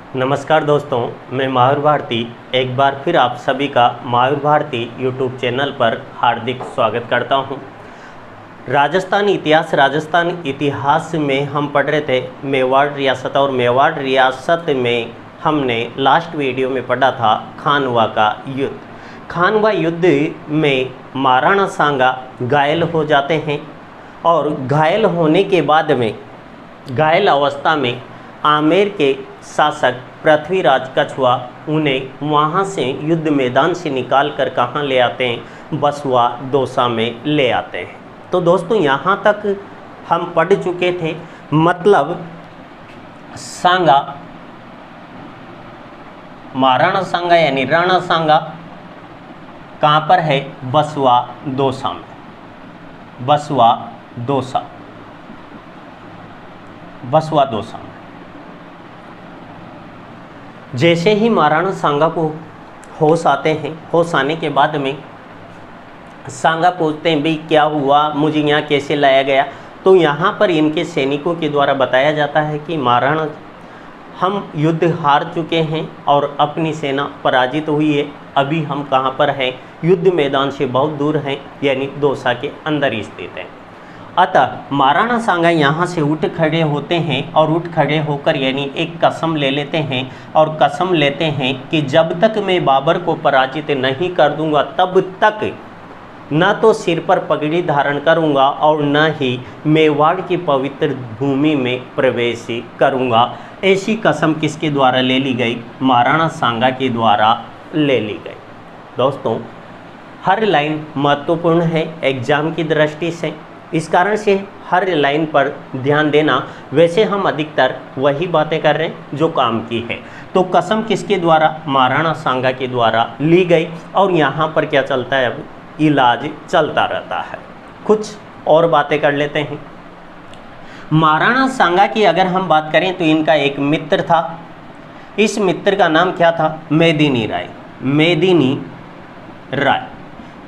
नमस्कार दोस्तों, मैं महावीर भारती एक बार फिर आप सभी का महावीर भारती यूट्यूब चैनल पर हार्दिक स्वागत करता हूं। राजस्थान इतिहास में हम पढ़ रहे थे मेवाड़ रियासत, और मेवाड़ रियासत में हमने लास्ट वीडियो में पढ़ा था खानवा का युद्ध। खानवा युद्ध में महाराणा सांगा घायल हो जाते हैं और घायल होने के बाद में घायल अवस्था में आमेर के शासक पृथ्वीराज कछुआ उन्हें वहाँ से युद्ध मैदान से निकाल कर कहाँ ले आते हैं, बसवा दौसा में ले आते हैं। तो दोस्तों यहाँ तक हम पढ़ चुके थे, मतलब सांगा, महाराणा सांगा यानी राणा सांगा कहाँ पर है, बसवा दौसा में, बसवा दौसा में। जैसे ही महाराणा सांगा को होश आते हैं, होश आने के बाद में सांगा पूछते हैं भाई क्या हुआ, मुझे यहाँ कैसे लाया गया। तो यहाँ पर इनके सैनिकों के द्वारा बताया जाता है कि महाराणा, हम युद्ध हार चुके हैं और अपनी सेना पराजित हुई है, अभी हम कहाँ पर हैं, युद्ध मैदान से बहुत दूर हैं, यानी दौसा के अंदर स्थित हैं। अतः महाराणा सांगा यहाँ से उठ खड़े होते हैं और उठ खड़े होकर यानी एक कसम ले लेते हैं और कसम लेते हैं कि जब तक मैं बाबर को पराजित नहीं कर दूंगा तब तक न तो सिर पर पगड़ी धारण करूंगा और न ही मेवाड़ की पवित्र भूमि में प्रवेश करूंगा। ऐसी कसम किसके द्वारा ले ली गई, महाराणा सांगा के द्वारा ले ली गई। दोस्तों हर लाइन महत्वपूर्ण है एग्जाम की दृष्टि से, इस कारण से हर लाइन पर ध्यान देना। वैसे हम अधिकतर वही बातें कर रहे हैं जो काम की है। तो कसम किसके द्वारा, महाराणा सांगा के द्वारा ली गई। और यहाँ पर क्या चलता है, अब इलाज चलता रहता है। कुछ और बातें कर लेते हैं। महाराणा सांगा की अगर हम बात करें तो इनका एक मित्र था, इस मित्र का नाम क्या था, मेदिनी राय।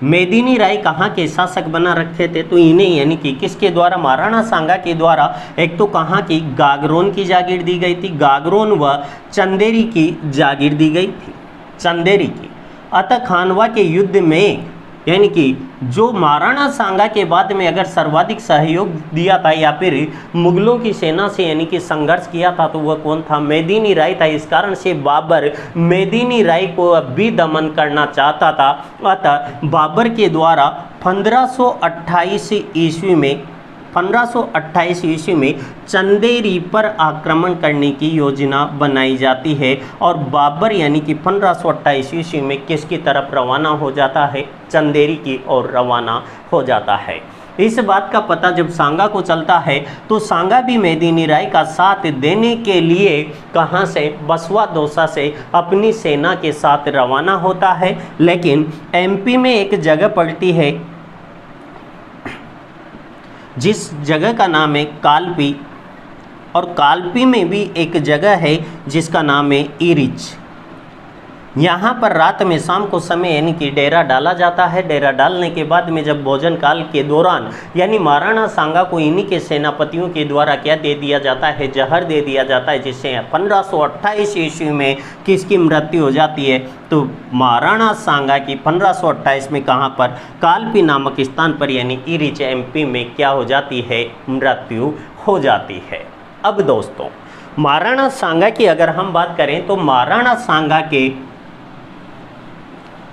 मेदिनी राय कहाँ के शासक बना रखे थे, तो इन्हें यानी कि किसके द्वारा, महाराणा सांगा के द्वारा एक तो कहाँ की, गागरोन की जागीर दी गई थी, गागरोन व चंदेरी की जागीर दी गई थी, चंदेरी की। अतः खानवा के युद्ध में यानी कि जो महाराणा सांगा के बाद में अगर सर्वाधिक सहयोग दिया था या फिर मुगलों की सेना से यानी कि संघर्ष किया था, तो वह कौन था, मेदिनी राय था। इस कारण से बाबर मेदिनी राय को भी दमन करना चाहता था। अतः बाबर के द्वारा 1528 ईस्वी में चंदेरी पर आक्रमण करने की योजना बनाई जाती है और बाबर यानी कि 1528 ईस्वी में किसकी तरफ रवाना हो जाता है, चंदेरी की ओर रवाना हो जाता है। इस बात का पता जब सांगा को चलता है तो सांगा भी मेदिनी राय का साथ देने के लिए कहाँ से, बसवा दौसा से अपनी सेना के साथ रवाना होता है। लेकिन एमपी में एक जगह पड़ती है जिस जगह का नाम है कालपी, और कालपी में भी एक जगह है जिसका नाम है इरिच। यहाँ पर रात में शाम को समय यानी कि डेरा डाला जाता है। डेरा डालने के बाद में जब भोजन काल के दौरान यानी महाराणा सांगा को इन्हीं के सेनापतियों के द्वारा क्या दे दिया जाता है, जहर दे दिया जाता है, जिससे 1528 ईस्वी में किसकी मृत्यु हो जाती है, तो महाराणा सांगा की 1528 में कहाँ पर, कालपी नामक स्थान पर यानी इरिच एमपी में क्या हो जाती है, मृत्यु हो जाती है। अब दोस्तों महाराणा सांगा की अगर हम बात करें तो महाराणा सांगा के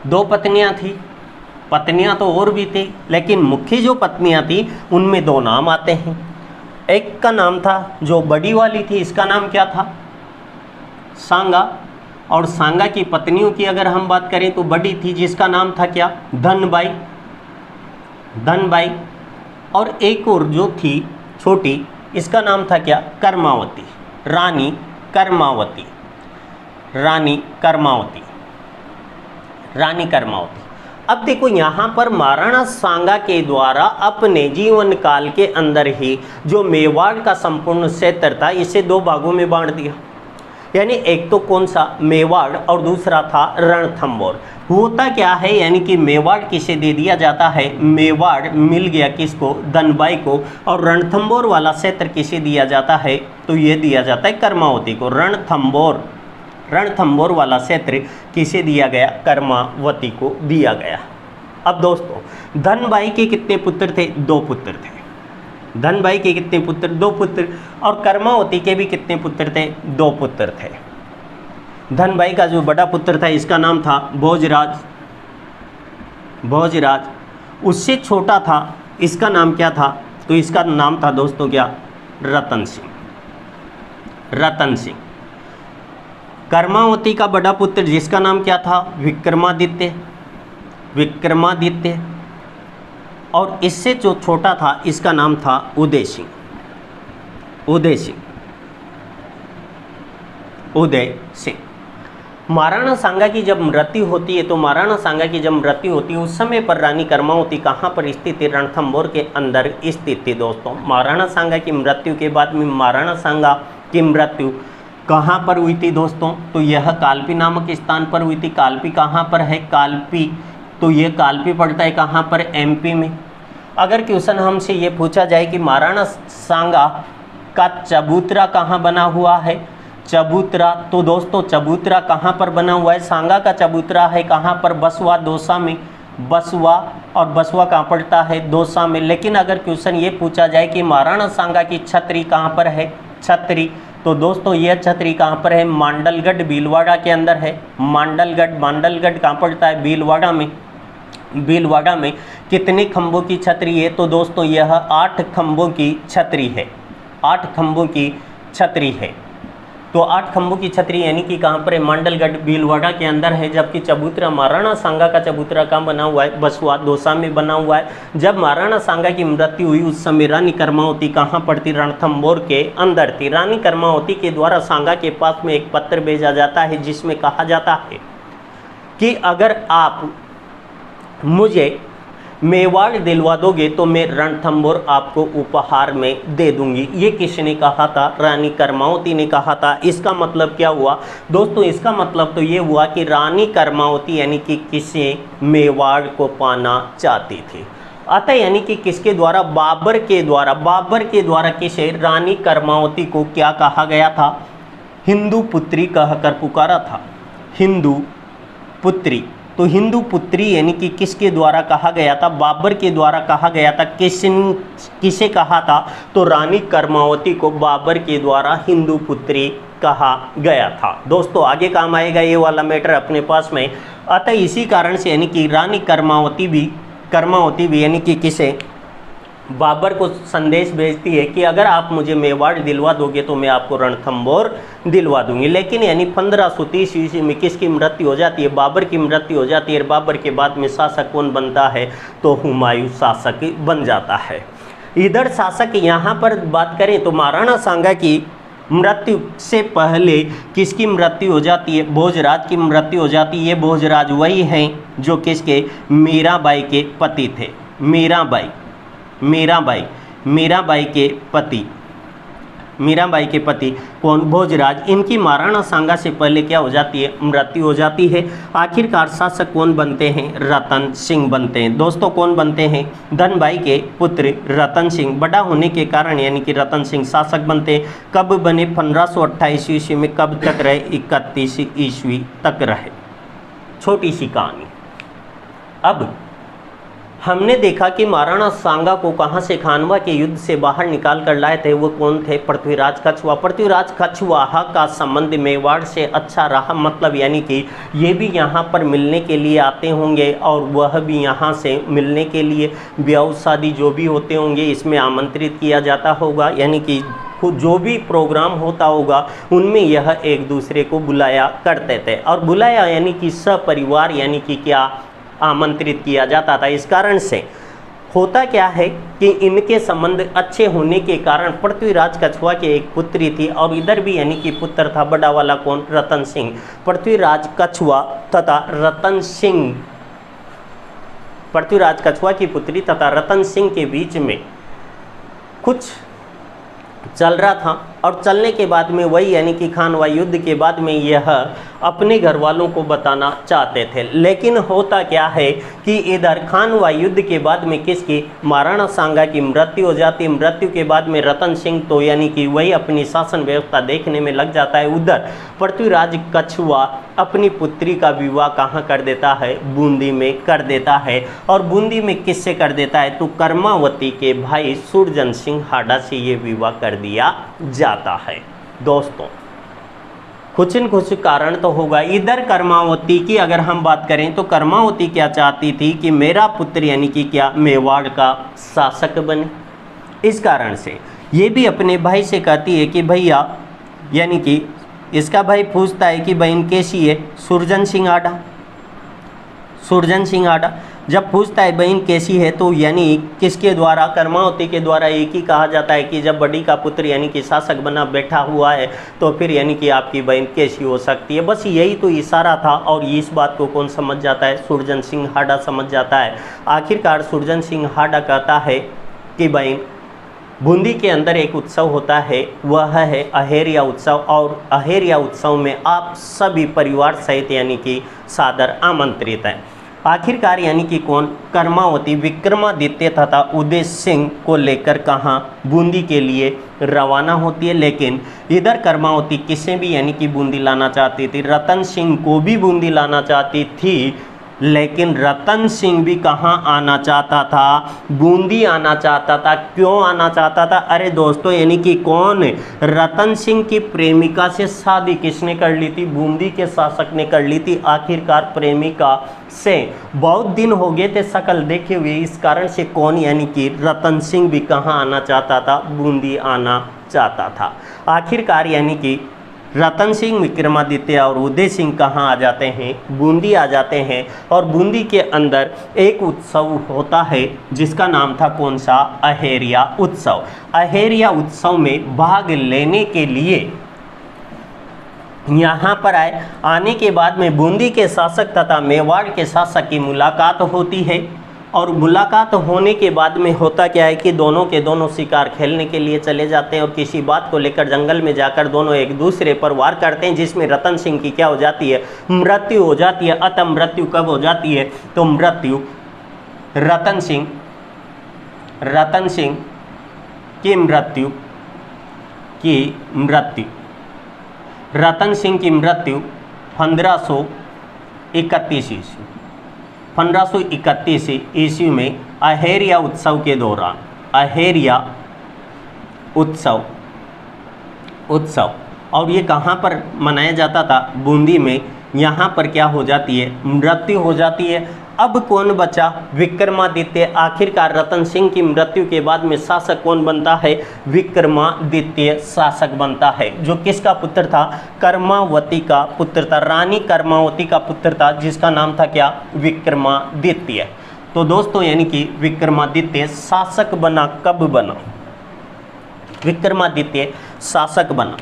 दो पत्नियां थी, पत्नियां तो और भी थी, लेकिन मुख्य जो पत्नियां थी उनमें दो नाम आते हैं। एक का नाम था, जो बड़ी वाली थी, इसका नाम क्या था, सांगा। और सांगा की पत्नियों की अगर हम बात करें तो बड़ी थी, जिसका नाम था क्या, धनबाई। और एक और जो थी छोटी, इसका नाम था क्या, कर्मावती, रानी कर्मावती। अब देखो यहाँ पर महाराणा सांगा के द्वारा अपने जीवन काल के अंदर ही जो मेवाड़ का संपूर्ण क्षेत्र था इसे दो भागों में बांट दिया। यानी एक तो कौन सा, मेवाड़, और दूसरा था रणथंबोर। होता क्या है, यानी कि मेवाड़ किसे दे दिया जाता है, मेवाड़ मिल गया किसको, धनबाई को, और रणथंबोर वाला क्षेत्र किसे दिया जाता है, तो ये दिया जाता है कर्मावती को। रणथंबोर रणथंभौर वाला क्षेत्र किसे दिया गया? कर्मावती को दिया गया। अब दोस्तों धनबाई के कितने पुत्र थे? 2 पुत्र थे। धनबाई के कितने पुत्र? 2 पुत्र। और कर्मावती के भी कितने पुत्र थे? 2 पुत्र थे। धनबाई का जो बड़ा पुत्र था इसका नाम था भोजराज। भोजराज उससे छोटा था, इसका नाम क्या था? तो इसका नाम था दोस्तों क्या? रतन सिंह। रतन सिंह। कर्मावती का बड़ा पुत्र जिसका नाम क्या था? विक्रमादित्य। विक्रमादित्य। और इससे जो छोटा था इसका नाम था उदय सिंह। उदय सिंह। उदय सिंह। महाराणा सांगा की जब मृत्यु होती है तो महाराणा सांगा की जब मृत्यु होती है उस समय पर रानी कर्मावती कहाँ पर स्थित थी? रणथंभौर के अंदर स्थित थी। दोस्तों महाराणा सांगा की मृत्यु के बाद में महाराणा सांगा की मृत्यु कहाँ पर हुई थी दोस्तों? तो यह कालपी नामक स्थान पर हुई थी। कालपी कहाँ पर है? कालपी, तो यह कालपी पड़ता है कहाँ पर? एमपी में। अगर क्वेश्चन हमसे ये पूछा जाए कि महाराणा सांगा का चबूतरा कहाँ बना हुआ है? चबूतरा, तो दोस्तों चबूतरा कहाँ पर बना हुआ है? सांगा का चबूतरा है कहाँ पर? बसवा दौसा में। बसवा, और बसवा कहाँ पड़ता है? दौसा में। लेकिन अगर क्वेश्चन ये पूछा जाए कि महाराणा सांगा की छतरी कहाँ पर है? छतरी, तो दोस्तों यह छतरी कहाँ पर है? मांडलगढ़ भीलवाड़ा के अंदर है। मांडलगढ़। मांडलगढ़ कहाँ पड़ता है? भीलवाड़ा में। भीलवाड़ा में कितने खंभों की छतरी है? तो दोस्तों यह 8 खंभों की छतरी है। 8 खंभों की छतरी है। तो 8 खंभों की छतरी यानी कि कहाँ पर है? मांडलगढ़ भीलवाड़ा के अंदर है। जबकि चबूतरा, महाराणा सांगा का चबूतरा कहाँ बना हुआ है? बसवा दौसा में बना हुआ है। जब महाराणा सांगा की मृत्यु हुई उस समय रानी कर्मावती कहाँ पर थी? रणथंभौर के अंदर थी। रानी कर्मावती के द्वारा सांगा के पास में एक पत्र भेजा जाता है जिसमें कहा जाता है कि अगर आप मुझे मेवाड़ दिलवा दोगे तो मैं रणथंभौर आपको उपहार में दे दूंगी। ये किसने कहा था? रानी कर्मावती ने कहा था। इसका मतलब क्या हुआ दोस्तों? इसका मतलब तो ये हुआ कि रानी कर्मावती यानी कि किसे मेवाड़ को पाना चाहती थी। अतः यानी कि किसके द्वारा? बाबर के द्वारा। बाबर के द्वारा किसे? रानी कर्मावती को क्या कहा गया था? हिंदू पुत्री कहकर पुकारा था। हिंदू पुत्री। तो हिंदू पुत्री यानी कि किसके द्वारा कहा गया था? बाबर के द्वारा कहा गया था। किसे कहा था? तो रानी कर्मावती को बाबर के द्वारा हिंदू पुत्री कहा गया था। दोस्तों आगे काम आएगा ये वाला मैटर अपने पास में। अतः इसी कारण से यानी कि रानी कर्मावती भी यानी कि किसे? बाबर को संदेश भेजती है कि अगर आप मुझे मेवाड़ दिलवा दोगे तो मैं आपको रणथंभौर दिलवा दूंगी। लेकिन यानी 1530 ईस्वी में किसकी मृत्यु हो जाती है? बाबर की मृत्यु हो जाती है। बाबर के बाद में शासक कौन बनता है? तो हुमायूं शासक बन जाता है। इधर शासक यहाँ पर बात करें तो महाराणा सांगा की मृत्यु से पहले किसकी मृत्यु हो जाती है? भोजराज की मृत्यु हो जाती है। ये भोजराज वही हैं जो किसके? मीराबाई के पति थे। मीराबाई के पति कौन? भोजराज। इनकी महाराणा सांगा से पहले क्या हो जाती है? मृत्यु हो जाती है। आखिरकार शासक कौन बनते हैं? रतन सिंह बनते हैं। दोस्तों कौन बनते हैं? धनबाई के पुत्र रतन सिंह बड़ा होने के कारण यानी कि रतन सिंह शासक बनते हैं। कब बने? 1528 ईस्वी में। कब तक रहे? 31 ईस्वी तक रहे। छोटी सी कहानी। अब हमने देखा कि महाराणा सांगा को कहाँ से खानवा के युद्ध से बाहर निकाल कर लाए थे। वो कौन थे? पृथ्वीराज कछुआ। पृथ्वीराज कछुआहा का संबंध मेवाड़ से अच्छा रहा। मतलब यानी कि ये भी यहाँ पर मिलने के लिए आते होंगे और वह भी यहाँ से मिलने के लिए ब्याह शादी जो भी होते होंगे इसमें आमंत्रित किया जाता होगा। यानी कि जो भी प्रोग्राम होता होगा उनमें यह एक दूसरे को बुलाया करते थे। और बुलाया यानी कि सपरिवार यानी कि क्या? आमंत्रित किया जाता था। इस कारण से होता क्या है कि इनके संबंध अच्छे होने के कारण पृथ्वीराज कछुआ के एक पुत्री थी और इधर भी यानी कि पुत्र था बड़ा वाला कौन? रतन सिंह। पृथ्वीराज कछुआ तथा रतन सिंह, पृथ्वीराज कछुआ की पुत्री तथा रतन सिंह के बीच में कुछ चल रहा था और चलने के बाद में वही यानी कि खानवा युद्ध के बाद में यह अपने घर वालों को बताना चाहते थे। लेकिन होता क्या है कि इधर खानवा युद्ध के बाद में किसकी, महाराणा सांगा की मृत्यु हो जाती है। मृत्यु के बाद में रतन सिंह तो यानी कि वही अपनी शासन व्यवस्था देखने में लग जाता है। उधर पृथ्वीराज कछुआ अपनी पुत्री का विवाह कहाँ कर देता है, बूंदी में कर देता है। और बूंदी में किससे कर देता है, तो कर्मावती के भाई सुरजन सिंह हाडा से ये विवाह कर दिया जाता है। दोस्तों कुछ न कुछ कारण तो होगा। इधर कर्मावती की अगर हम बात करें तो कर्मावती क्या चाहती थी कि मेरा पुत्र यानी कि क्या, मेवाड़ का शासक बने। इस कारण से ये भी अपने भाई से कहती है कि भैया, यानी कि इसका भाई पूछता है कि बहन कैसी है, सुरजन सिंह हाडा। सुरजन सिंह हाडा जब पूछता है बहन कैसी है, तो यानी किसके द्वारा, कर्मावती के द्वारा एक ही कहा जाता है कि जब बड़ी का पुत्र यानी कि शासक बना बैठा हुआ है तो फिर यानी कि आपकी बहन कैसी हो सकती है। बस यही तो इशारा था। और इस बात को कौन समझ जाता है, सुरजन सिंह हाडा समझ जाता है। आखिरकार सुरजन सिंह हाडा कहता है कि बहन, बूंदी के अंदर एक उत्सव होता है, वह है अहेरिया उत्सव। और अहेरिया उत्सव में आप सभी परिवार सहित यानी कि सादर आमंत्रित हैं। आखिरकार यानी कि कौन, कर्मावती विक्रमादित्य तथा उदय सिंह को लेकर कहाँ, बूंदी के लिए रवाना होती है। लेकिन इधर कर्मावती किसे भी यानी कि बूंदी लाना चाहती थी, रतन सिंह को भी बूंदी लाना चाहती थी। लेकिन रतन सिंह भी कहाँ आना चाहता था, बूंदी आना चाहता था। क्यों आना चाहता था, अरे दोस्तों यानी कि कौन, रतन सिंह की प्रेमिका से शादी किसने कर ली थी, बूंदी के शासक ने कर ली थी। आखिरकार प्रेमिका से बहुत दिन हो गए थे शकल देखे हुए, इस कारण से कौन यानी कि रतन सिंह भी कहाँ आना चाहता था, बूंदी आना चाहता था। आखिरकार यानी कि रतन सिंह, विक्रमादित्य और उदय सिंह कहाँ आ जाते हैं, बूंदी आ जाते हैं। और बूंदी के अंदर एक उत्सव होता है जिसका नाम था कौन सा, अहेरिया उत्सव। अहेरिया उत्सव में भाग लेने के लिए यहाँ पर आने के बाद में बूंदी के शासक तथा मेवाड़ के शासक की मुलाकात होती है। और मुलाकात होने के बाद में होता क्या है कि दोनों के दोनों शिकार खेलने के लिए चले जाते हैं और किसी बात को लेकर जंगल में जाकर दोनों एक दूसरे पर वार करते हैं, जिसमें रतन सिंह की क्या हो जाती है, मृत्यु हो जाती है। अतः मृत्यु कब हो जाती है, तो मृत्यु रतन सिंह की मृत्यु रतन सिंह की मृत्यु 1531 ईस्वी में अहेरिया उत्सव के दौरान, अहेरिया उत्सव और ये कहाँ पर मनाया जाता था, बूंदी में। यहाँ पर क्या हो जाती है, मृत्यु हो जाती है। अब कौन बचा, विक्रमादित्य। आखिरकार रतन सिंह की मृत्यु के बाद में शासक कौन बनता है, विक्रमादित्य शासक बनता है, जो किसका पुत्र था, कर्मावती का पुत्र था, रानी कर्मावती का पुत्र था, जिसका नाम था क्या, विक्रमादित्य। तो दोस्तों यानी कि विक्रमादित्य शासक बना, कब बना, विक्रमादित्य शासक बना,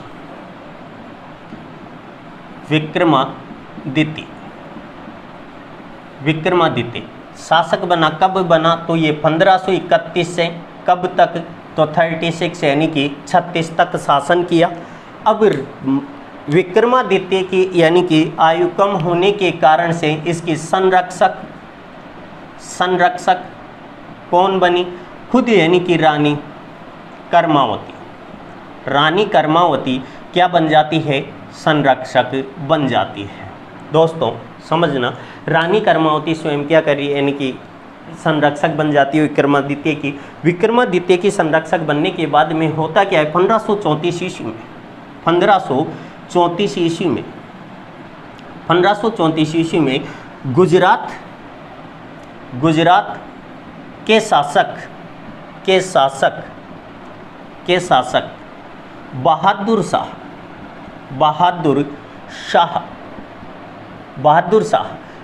विक्रमादित्य शासक बना, कब बना, तो ये 1531 से कब तक, तो 36 यानी कि 36 तक शासन किया। अब विक्रमादित्य की यानी कि आयु कम होने के कारण से इसकी संरक्षक कौन बनी, खुद यानी कि रानी कर्मावती। रानी कर्मावती क्या बन जाती है, संरक्षक बन जाती है। दोस्तों समझना, रानी कर्मावती स्वयं क्या कर रही है, यानी कि संरक्षक बन जाती है विक्रमादित्य की। विक्रमादित्य की संरक्षक बनने के बाद में होता क्या है, 1534 ईस्वी में गुजरात के शासक बहादुर शाह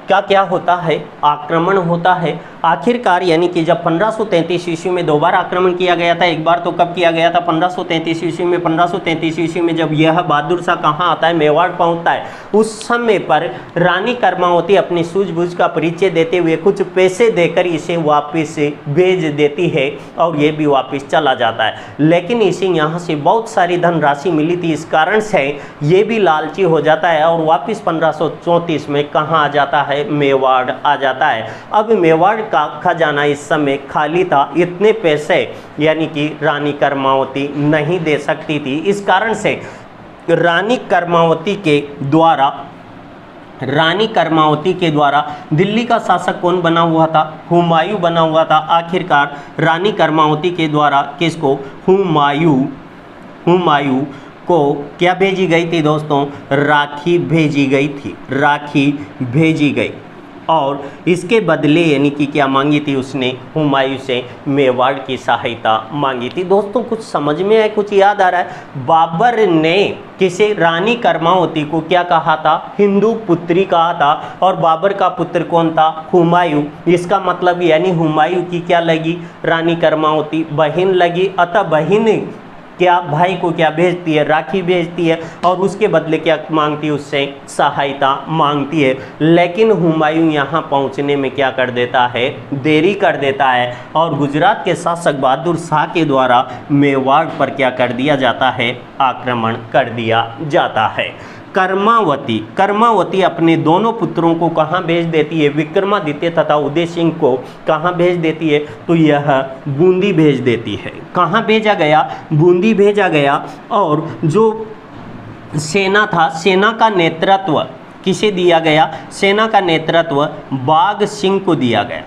का क्या होता है, आक्रमण होता है। आखिरकार यानी कि जब 1533 ईस्वी में दोबारा आक्रमण किया गया था, एक बार तो कब किया गया था 1533 ईस्वी में, 1533 ईस्वी में जब यह बहादुर शाह कहाँ आता है, मेवाड़ पहुँचता है, उस समय पर रानी कर्मावती अपनी सूझबूझ का परिचय देते हुए कुछ पैसे देकर इसे वापस भेज देती है और ये भी वापस चला जाता है। लेकिन इसे यहाँ से बहुत सारी धनराशि मिली थी, इस कारण से ये भी लालची हो जाता है और वापस 1534 में कहाँ आ जाता है, मेवाड़ आ जाता है। अब मेवाड़ का खजाना इस समय खाली था, इतने पैसे यानी कि रानी कर्मावती नहीं दे सकती थी। इस कारण से रानी कर्मावती के द्वारा दिल्ली का शासक कौन बना हुआ था, हुमायूं बना हुआ था। आखिरकार रानी कर्मावती के द्वारा किसको, हुमायूं को क्या भेजी गई थी दोस्तों, राखी भेजी गई थी, राखी भेजी गई और इसके बदले यानी कि क्या मांगी थी उसने, हुमायूं से मेवाड़ की सहायता मांगी थी। दोस्तों कुछ समझ में है, कुछ याद आ रहा है। बाबर ने किसे, रानी कर्मावती को क्या कहा था, हिंदू पुत्री कहा था और बाबर का पुत्र कौन था, हुमायूं। इसका मतलब यानी हुमायूं की क्या लगी, रानी कर्मावती बहन लगी। अतः बहन क्या भाई को क्या भेजती है, राखी भेजती है और उसके बदले क्या मांगती है, उससे सहायता मांगती है। लेकिन हुमायूं यहाँ पहुँचने में क्या कर देता है, देरी कर देता है और गुजरात के शासक बहादुर शाह के द्वारा मेवाड़ पर क्या कर दिया जाता है, आक्रमण कर दिया जाता है। कर्मावती अपने दोनों पुत्रों को कहाँ भेज देती है, विक्रमादित्य तथा उदय सिंह को कहाँ भेज देती है, तो यह बूंदी भेज देती है। कहाँ भेजा गया, बूंदी भेजा गया। और जो सेना था, सेना का नेतृत्व किसे दिया गया, सेना का नेतृत्व बाघ सिंह को दिया गया,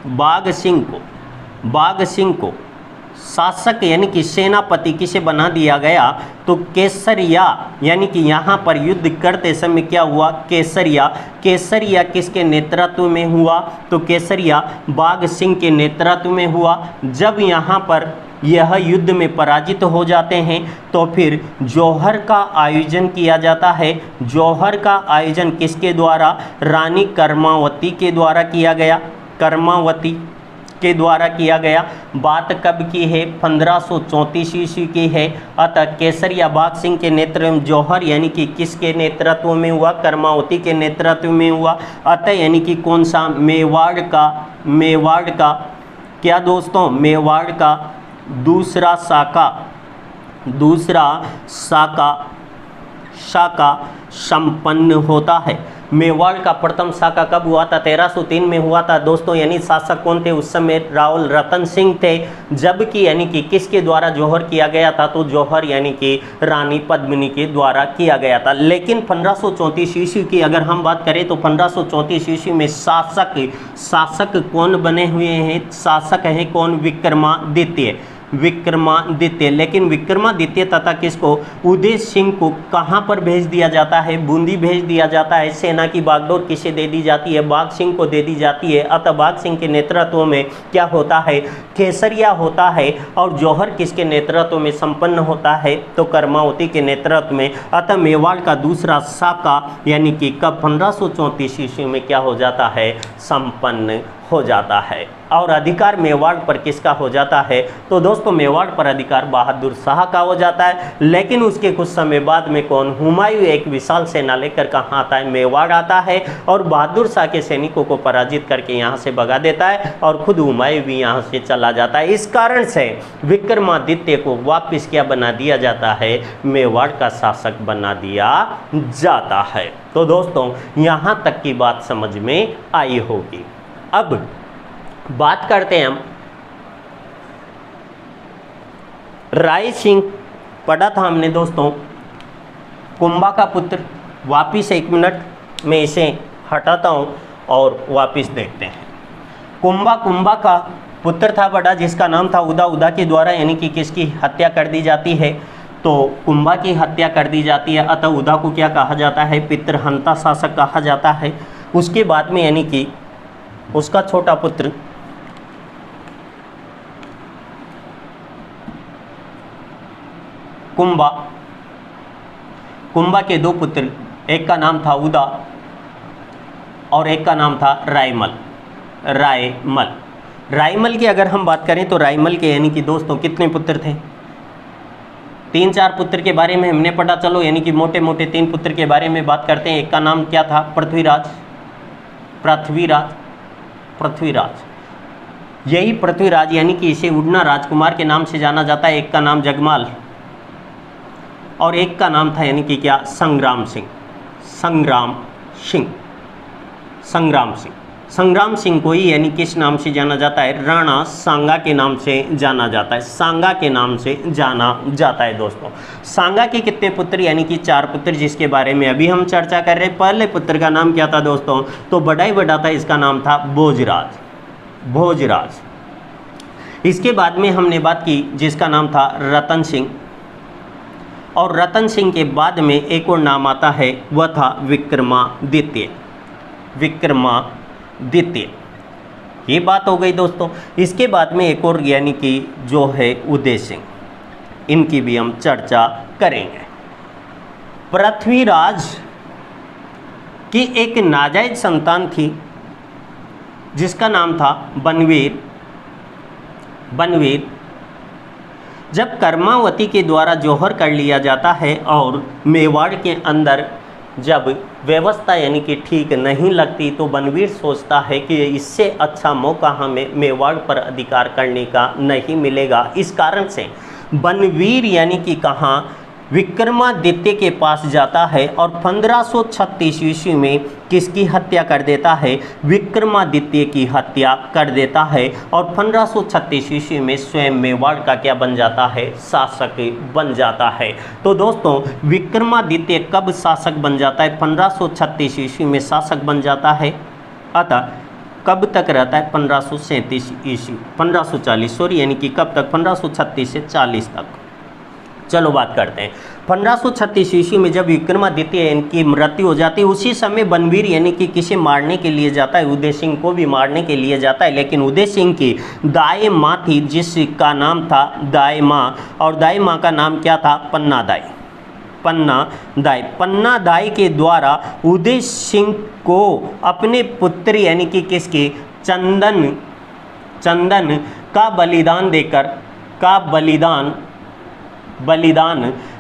बाघ सिंह को शासक यानी कि सेनापति किसे बना दिया गया, तो केसरिया यानी कि यहाँ पर युद्ध करते समय क्या हुआ, केसरिया किसके नेतृत्व में हुआ, तो केसरिया बाघ सिंह के नेतृत्व में हुआ। जब यहाँ पर यह युद्ध में पराजित हो जाते हैं तो फिर जौहर का आयोजन किया जाता है। जौहर का आयोजन किसके द्वारा, रानी कर्मावती के द्वारा किया गया, कर्मावती के द्वारा किया गया। बात कब की है, 1534 ईस्वी की है। अतः केसरिया बाघ सिंह के नेतृत्व में जौहर यानी कि किसके नेतृत्व में हुआ, कर्मावती के नेतृत्व में हुआ। अतः यानी कि कौन सा, मेवाड़ का क्या दोस्तों, मेवाड़ का दूसरा शाखा संपन्न होता है। मेवाड़ का प्रथम शाखा कब हुआ था, 1303 में हुआ था दोस्तों। यानी शासक कौन थे उस समय, रावल रतन सिंह थे। जबकि यानी कि किसके द्वारा जौहर किया गया था, तो जौहर यानी कि रानी पद्मिनी के द्वारा किया गया था। लेकिन 1534 ईस्वी की अगर हम बात करें तो 1534 ईस्वी में शासक कौन बने हुए हैं, शासक हैं कौन, विक्रमादित्य। लेकिन विक्रमादित्य तथा किसको, उदय सिंह को कहाँ पर भेज दिया जाता है, बूंदी भेज दिया जाता है। सेना की बागडोर किसे दे दी जाती है, बाघ सिंह को दे दी जाती है। अतः बाघ सिंह के नेतृत्व में क्या होता है, केसरिया होता है। और जौहर किसके नेतृत्व में संपन्न होता है, तो कर्मावती के नेतृत्व में। अतः मेवाड़ का दूसरा शाखा यानी कि कब, 1534 ईस्वी में क्या हो जाता है, संपन्न हो जाता है। और अधिकार मेवाड़ पर किसका हो जाता है, तो दोस्तों मेवाड़ पर अधिकार बहादुर शाह का हो जाता है। लेकिन उसके कुछ समय बाद में कौन, हुमायूं एक विशाल सेना लेकर कहाँ आता है, मेवाड़ आता है और बहादुर शाह के सैनिकों को पराजित करके यहाँ से भगा देता है और खुद हुमायूं भी यहाँ से चला जाता है। इस कारण से विक्रमादित्य को वापस क्या बना दिया जाता है, मेवाड़ का शासक बना दिया जाता है। तो दोस्तों यहाँ तक की बात समझ में आई होगी। अब बात करते हैं हम राय सिंह, पढ़ा था हमने दोस्तों कुंभा का पुत्र। वापिस 1 मिनट में इसे हटाता हूँ और वापिस देखते हैं। कुंभा का पुत्र था बड़ा, जिसका नाम था उदा के द्वारा यानी कि किसकी हत्या कर दी जाती है, तो कुंभा की हत्या कर दी जाती है। अतः उदा को क्या कहा जाता है, पितृहंता शासक कहा जाता है। उसके बाद में यानी कि उसका छोटा पुत्र कुंभा के 2 पुत्र, एक का नाम था उदा और एक का नाम था रायमल। रायमल। रायमल की अगर हम बात करें तो रायमल के यानी कि दोस्तों कितने पुत्र थे? 3-4 पुत्र के बारे में हमने पढ़ा। चलो यानी कि मोटे मोटे 3 पुत्र के बारे में बात करते हैं। एक का नाम क्या था? पृथ्वीराज। यही पृथ्वीराज यानी कि इसे उड़ना राजकुमार के नाम से जाना जाता है। एक का नाम जगमाल और एक का नाम था यानी कि क्या? संग्राम सिंह को ही यानी किस नाम से जाना जाता है? राणा सांगा के नाम से जाना जाता है। सांगा के नाम से जाना जाता है दोस्तों। सांगा के कितने पुत्र? यानी कि 4 पुत्र, जिसके बारे में अभी हम चर्चा कर रहे हैं। पहले पुत्र का नाम क्या था दोस्तों? तो बड़ा ही बड़ा था, इसका नाम था भोजराज। इसके बाद में हमने बात की जिसका नाम था रतन सिंह, और रतन सिंह के बाद में एक और नाम आता है, वह था विक्रमादित्य। ये बात हो गई दोस्तों। इसके बाद में एक और यानी कि जो है उदय सिंह, इनकी भी हम चर्चा करेंगे। पृथ्वीराज की एक नाजायज संतान थी जिसका नाम था बनवीर। जब कर्मावती के द्वारा जौहर कर लिया जाता है और मेवाड़ के अंदर जब व्यवस्था यानी कि ठीक नहीं लगती, तो बनवीर सोचता है कि इससे अच्छा मौका हमें मेवाड़ पर अधिकार करने का नहीं मिलेगा। इस कारण से बनवीर यानी कि कहाँ? विक्रमादित्य के पास जाता है और 1536 ईस्वी में किसकी हत्या कर देता है? विक्रमादित्य की हत्या कर देता है। और 1536 ईस्वी में स्वयं मेवाड़ का क्या बन जाता है? शासक बन जाता है। तो दोस्तों विक्रमादित्य कब शासक बन जाता है? 1536 ईस्वी में शासक बन जाता है। अतः कब तक रहता है? 1537 ईस्वी 1540 सॉरी यानी कि कब तक? 1536 से 40 तक। चलो बात करते हैं। 1536 ईस्वी में जब विक्रमादित्य इनकी मृत्यु हो जाती है, उसी समय बनवीर यानी कि किसे मारने के लिए जाता है? उदय सिंह को भी मारने के लिए जाता है। लेकिन उदय सिंह की दाई माँ थी जिसका नाम था दाई माँ, और दाई माँ का नाम क्या था? पन्ना दाई के द्वारा उदय सिंह को अपने पुत्र यानी कि किसके? चंदन का बलिदान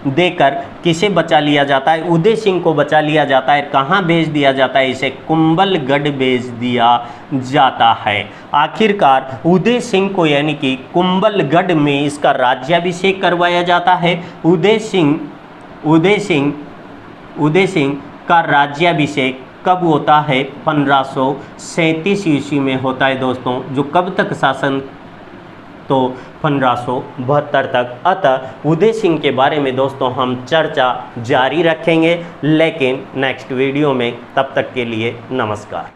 देकर किसे बचा लिया जाता है? उदय सिंह को बचा लिया जाता है। कहाँ भेज दिया जाता है? इसे कुंभलगढ़ भेज दिया जाता है। आखिरकार उदय सिंह को यानी कि कुंभलगढ़ में इसका राज्याभिषेक करवाया जाता है। उदय सिंह का राज्याभिषेक कब होता है? 1537 ईस्वी में होता है दोस्तों। जो कब तक शासन? तो 1572 तक। अतः उदय सिंह के बारे में दोस्तों हम चर्चा जारी रखेंगे लेकिन नेक्स्ट वीडियो में। तब तक के लिए नमस्कार।